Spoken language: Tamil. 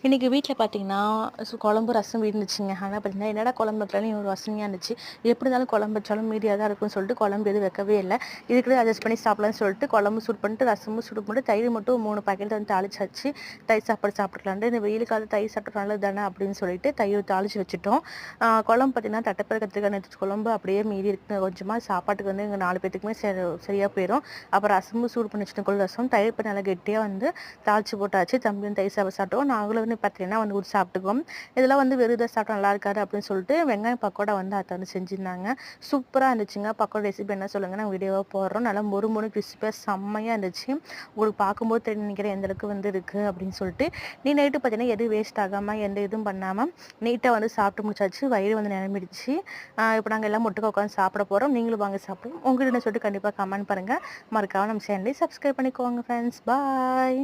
இன்றைக்கி வீட்டில் பார்த்தீங்கன்னா குழம்பு ரசம் இருந்துச்சுங்க. ஆனால் பார்த்தீங்கன்னா என்னடா குழம்பு வைக்கலான்னு ஒரு யோசனையாக இருந்துச்சு. எப்படி இருந்தாலும் குழம்பு வச்சாலும் மீதியாக தான் இருக்கும்னு சொல்லிட்டு குழம்பு எதுவும் வைக்கவே இல்லை. இதுக்கூட அட்ஜஸ்ட் பண்ணி சாப்பிடலாம்னு சொல்லிட்டு குழம்பு சூட் பண்ணிட்டு ரசமும் சூடு பண்ணிட்டு தயிர் மட்டும் 3 பாக்கெட் வந்து தாளிச்சாச்சு. தயிர் சாப்பாடு சாப்பிட்டுக்கலான்ட்டு இந்த வெயில் காலத்து தயிர் சாப்பிட்டு நல்லது தானே அப்படின்னு சொல்லிட்டு தயிர் தாளித்து வச்சுட்டோம். குழம்பு பார்த்தீங்கன்னா தட்டைப்பயிறு கத்திரிக்காய் நேற்று குழம்பு அப்படியே மீதி இருக்கு கொஞ்சமாக சாப்பாட்டுக்கு வந்து எங்கள் 4 பேத்துக்குமே சரியாக போயிடும். அப்புறம் ரசமும் சூடு பண்ணி வச்சுட்டு ரசம் தயிர் பண்ணி நல்லா கெட்டியாக வந்து தாளிச்சு போட்டாச்சு. தம்பியும் தயிர் சாப்பாடு சாப்பிட்டோம். நாங்களும் வந்து பார்த்தீங்கன்னா வந்து ஊற்றி சாப்பிட்டுக்குவோம். இதெல்லாம் வந்து வெறும் இதை சாப்பிட்டா நல்லா இருக்காது அப்படின்னு சொல்லிட்டு வெங்காயம் பக்கோடா வந்து அத்தை வந்து செஞ்சுருந்தாங்க. சூப்பராக இருந்துச்சுங்க. பக்கோடா ரெசிபி என்ன சொல்லுங்க, நான் வீடியோவாக போடுறோம். நல்லா மொறு மொறு கிறிஸ்பியாக செம்மையாக இருந்துச்சு. உங்களுக்கு பார்க்கும்போது தெரியும் நினைக்கிறேன் எந்த அளவுக்கு வந்து இருக்குது அப்படின்னு சொல்லிட்டு. நீ நைட்டு பார்த்தீங்கன்னா எதுவும் வேஸ்ட் ஆகாமல் எந்த இதுவும் பண்ணாமல் நீட்டாக வந்து சாப்பிட்டு முடிச்சாச்சு. வயிறு வந்து நிரம்பிடுச்சு. இப்போ நாங்கள் எல்லாம் ஒட்டுக்கா உட்காந்து சாப்பிட போகிறோம். நீங்களும் வாங்க சாப்பிடுவோம். உங்கள்கிட்ட சொல்லிட்டு கண்டிப்பாக கமெண்ட் பண்ணுங்கள். மறக்காம நம்ம சேனலை சப்ஸ்கிரைப் பண்ணிக்கோங்க ஃப்ரெண்ட்ஸ். பாய்.